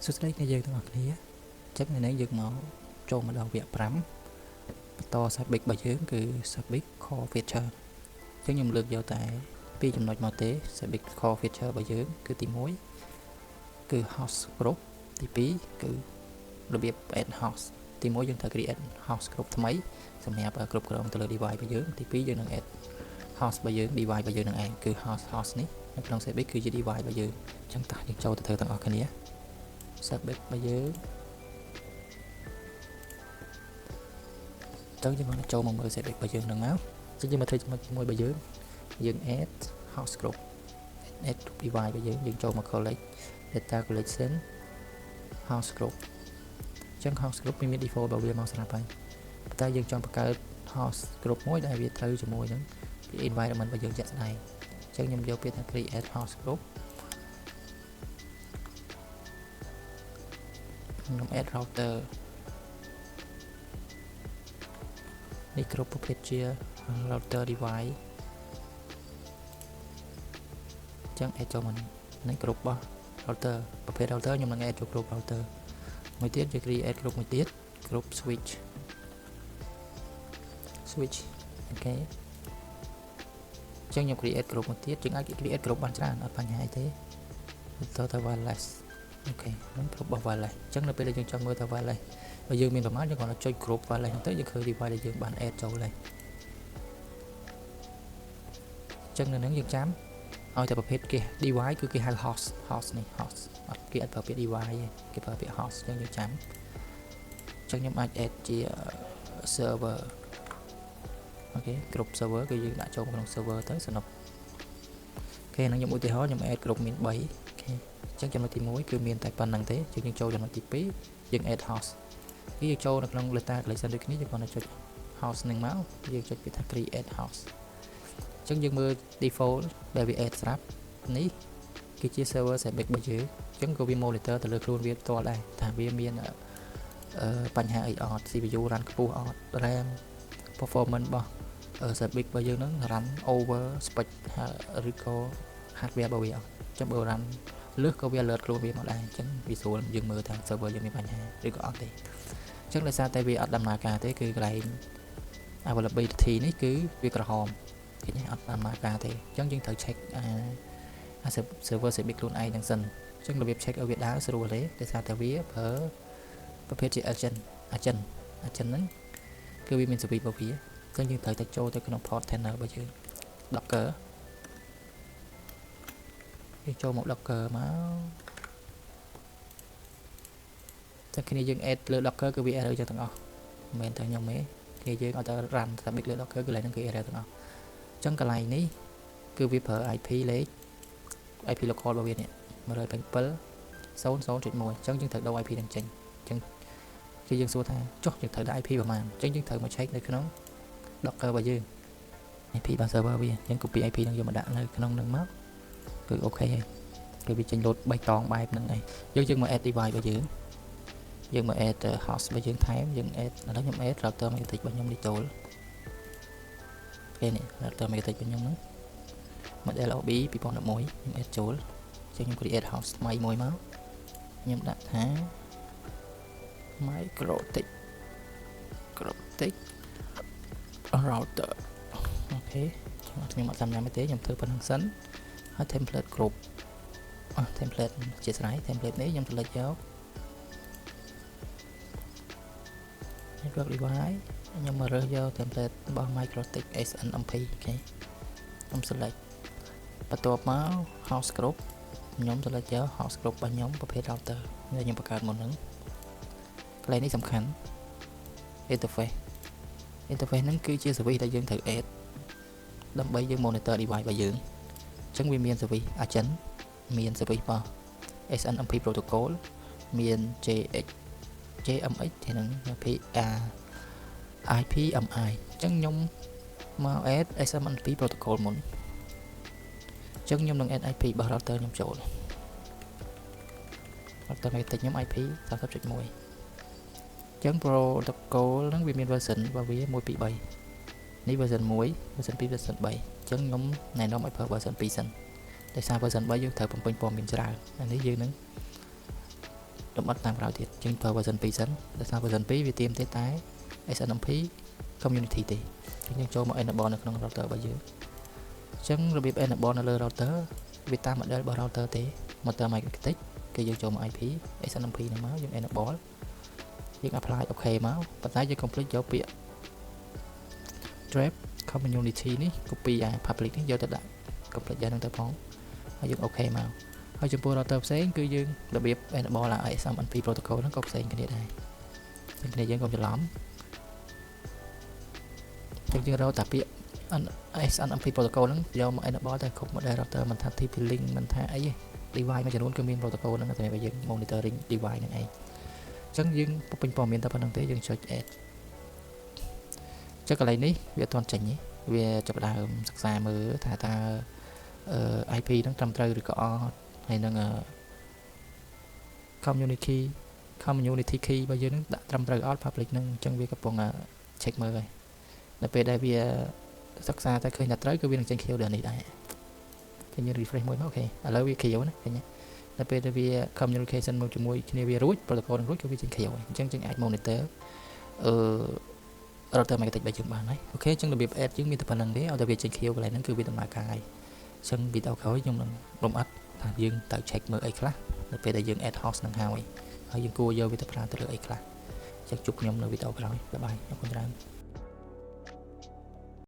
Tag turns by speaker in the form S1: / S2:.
S1: សួស្តីអ្នកយើងទាំងអស់គ្នាចឹងនៅនេះយើងមកចូលមកដល់វគ្គ5បន្ត Subic របស់យើងគឺ Subic Core Feature ចឹងខ្ញុំលើកយកតែ2ចំណុចមកទេ Subic Core Feature របស់យើងគឺទី1គឺ host group ទី2គឺរបៀប add host ទី1យើងត្រូវ create host group ថ្មីសម្រាប់គ្រប់គ្រងទៅលើ device របស់យើងទី2យើងនឹង add host របស់យើង device របស់យើងនឹងឯងគឺ host នេះនៅក្នុង Subic គឺជា device របស់យើងចឹងតោះយើងចូលទៅធ្វើទាំងអស់គ្នា Subic របស់យើងទៅយើងមកចូលមកមើល Subic របស់យើងនឹងមកចឹងយើងមកធ្វើជាមួយរបស់យើង add host group add device របស់យើងចូលមក collect data collection host group ចឹង host group មាន default របស់វាមកស្រាប់ហើយតែយើងចង់បង្កើត host group មួយដែលវាត្រូវជាមួយនឹង environment របស់យើងជាក់ស្ដែងចឹងខ្ញុំយកពាក្យថា create host group ខ្ញុំ add router នេះគ្រប់ប្រភេទជា router device ចឹង add ចូលមកនេះគ្រប់របស់ router ប្រភេទ router ខ្ញុំនឹង add ចូលគ្រប់ router មួយទៀតជា create គ្រប់មួយទៀតគ្រប់ switch អូខេចឹងខ្ញុំ create គ្រប់មួយទៀតយើងអាច create គ្រប់បានច្រើនអត់បញ្ហាអីទេទៅ wireless អូខេហ្នឹងគ្រប់របស់ wireless ចឹងនៅពេលដែលយើងចង់មើលទៅ wireless បើយើងមានប្រមាណយើងគ្រាន់តែចុច group wireless ហ្នឹងទៅយើងឃើញ device ដែលយើងបាន add ចូលហើយចឹងនៅហ្នឹងយើងចាំឲ្យតែប្រភេទគេ device គឺគេហៅ host នេះ host អត់គេអត់ប្រើពាក្យ device ទេគេប្រើពាក្យ host ចឹងយើងចាំចឹងខ្ញុំអាច add ជា server អូខេគ្រប់ server គឺយើងដាក់ចូលក្នុង server ទៅសនុកអូខេហ្នឹងខ្ញុំឧទាហរណ៍ខ្ញុំ add គ្រប់មាន3អូខេចឹងចំណុចទី1គឺមានតែប៉ុណ្្នឹងទេយើងចូលចំណុចទី2យើង add host គឺយើងចូលនៅក្នុង data collection ដូចគ្នាយើងគ្រាន់តែចុច host នឹងមកយើងចុចពាក្យថា create host ចឹងយើងមើល default ដែលវា add ស្រាប់នេះគឺជា server Subic របស់យើងចឹងក៏វា monitor ទៅលើខ្លួនវាផ្ទាល់ដែរថាវាមានបញ្ហាអីអត់ CPU run ខ្ពស់អត់ RAM performance របស់ Subic របស់យើងហ្នឹង run over spec ឬក៏ hardware របស់វាអត់ចឹងបើ run លើសក៏វា alert ខ្លួនវាមកដែរអញ្ចឹងវាស្រួលយើងមើលថា server យើងមានបញ្ហាឬក៏អត់ទេអញ្ចឹងដោយសារតែវាអត់ដំណើរការទេគឺកន្លែង availability នេះគឺវាក្រហមឃើញអត់ដំណើរការទេអញ្ចឹងយើងត្រូវ check server Subic ខ្លួនឯងហ្នឹងសិនអញ្ចឹងរបៀប check ឲ្យវាដើរស្រួលទេដោយសារតែវាប្រើប្រភេទជា agent ហ្នឹងគឺវាមាន service របស់វាអញ្ចឹងយើងត្រូវតែចូលទៅក្នុង port tenner របស់យើង docker យើងចូលមក docker មកតែគ្នាយើង add លើ docker គឺវា error ចឹងទាំងអស់មិនមែនតែខ្ញុំទេគេយើងអត់ទៅ run តែបិទលើ docker កន្លែងហ្នឹងគឺ error ទាំងអស់អញ្ចឹងកន្លែងនេះគឺវាប្រើ IP លេខ IP local របស់វានេះ 127.0.0.1 អញ្ចឹងយើងត្រូវដូរ IP នឹងចេញអញ្ចឹងគឺយើងសួរថាចុះយើងត្រូវដាក់ IP ប្រហែលអញ្ចឹងយើងត្រូវមក check នៅក្នុង docker របស់យើង IP របស់ server វាយើង copy IP នឹងយកមកដាក់នៅក្នុងនឹងមកគឺអូខេហើយគឺវាចេញ load បៃតងបែបហ្នឹងហើយយើងមក add device របស់យើងមក add host របស់យើងថែមយើង add ឥឡូវខ្ញុំ add router Megabit របស់ខ្ញុំនេះចូលគេនេះ router Megabit របស់ខ្ញុំហ្នឹង model OB 2011ខ្ញុំ add ចូលចឹងខ្ញុំ create host ថ្មីមួយមកខ្ញុំដាក់ថា Microtik router អូខេខ្ញុំអត់ចាំញ៉ាំទេខ្ញុំធ្វើប៉ុណ្្នឹងសិនហើយ template group template ជាស្រ័យ template នេះខ្ញុំ select យក network device ខ្ញុំមករើសយក template របស់ Microtik SNMP អូខេខ្ញុំ select បន្ទាប់មក host group ខ្ញុំ select យក host group របស់ខ្ញុំប្រភេទ router ដែលខ្ញុំបង្កើតមុនហ្នឹងកន្លែងនេះសំខាន់ interface ហ្នឹងគឺជា service ដែលយើងត្រូវ add ដើម្បីយើង monitor device របស់យើងអញ្ចឹងវាមាន service agent មាន service របស់ SNMP protocol មាន JMX ទេនឹង IPMI អញ្ចឹងខ្ញុំមក add SNMP protocol មុនអញ្ចឹងខ្ញុំនឹង add IP របស់ router ខ្ញុំចូល router នេះតិចខ្ញុំ IP 30.1 អញ្ចឹង protocol ហ្នឹងវាមាន version របស់វា1 2 3នេះ version 1 version 2 version 3អញ្ចឹងខ្ញុំណែនាំឲ្យប្រើ version 2 សិនដោយសារ version 3យើងត្រូវបំពេញព័ត៌មានច្រើនអានេះយើងនឹង លំអិតតាមក្រោយទៀតយើងប្រើ version 2សិនដោយសារ version 2វាទាមទេតែ SNMP community ទេយើងចូលមក enable នៅក្នុង router របស់យើងអញ្ចឹងរបៀប enable នៅលើ router វាតាម model របស់ router ទេ model MikroTik គឺយើងចូលមក IP SNMP ហ្នឹងមកយើង enable យើង apply OK មកប៉ុន្តែយើង complete យកពាក្យ trap community នេះ copy អា public នេះយកទៅដាក់ complete យ៉ាងហ្នឹងទៅផងហើយយើង OK មកហើយចំពោះ router ផ្សេងគឺយើងរបៀប enable អា SNMP protocol ហ្នឹងក៏ផ្សេងគ្នាដែរអញ្ចឹងគ្នាយើងកុំច្រឡំយើងរកតែពាក្យ SNMP protocol ហ្នឹងយកមក enable តែគ្រប់ model router មិនថា TP-Link មិនថាអីទេ device មួយចំនួនគឺមាន protocol ហ្នឹងតែយើង monitoring device ហ្នឹងឯងអញ្ចឹងយើងពេញព័ត៌មានតែប៉ុណ្្នឹងទេយើងចុច add ចឹងកន្លែងនេះវាអត់ទាន់ចេញទេវាចាប់ផ្ដើមសិក្សាមើលថាតើIP ហ្នឹងត្រឹមត្រូវឬក៏អត់ហើយនឹងcommunity key របស់យើងហ្នឹងដាក់ត្រឹមត្រូវអត់ public ហ្នឹងអញ្ចឹងវាកំពុង check មើលហើយដល់ពេលដែលវាសិក្សាតែឃើញថាត្រូវគឺវានឹងចេញ Q ដល់នេះដែរគេយើង refresh មួយមកអូខេឥឡូវវា Q ណាឃើញទេដល់ពេលដែលវា communication មកជាមួយគ្នាវារួច protocol នឹងរួចគឺវាចេញ Q ហើយអញ្ចឹងយើងអាច monitor router MikroTik របស់យើងបានហើយអូខេអញ្ចឹងរបៀប add យើងមានតែប៉ុណ្្នឹងទេឲ្យតែវាចេញ Q កន្លែងហ្នឹងគឺវាដំណើរការហើយអញ្ចឹងវីដេអូក្រោយខ្ញុំនឹងលំអិតថាយើងទៅ check មើលអីខ្លះដល់ពេលដែលយើង add host នឹងហើយយើងគួរយកវាទៅប្រើទៅលើអីខ្លះអញ្ចឹងជួបខ្ញុំនៅវីដេអូក្រោយបាយបាយអរគុណច្រើន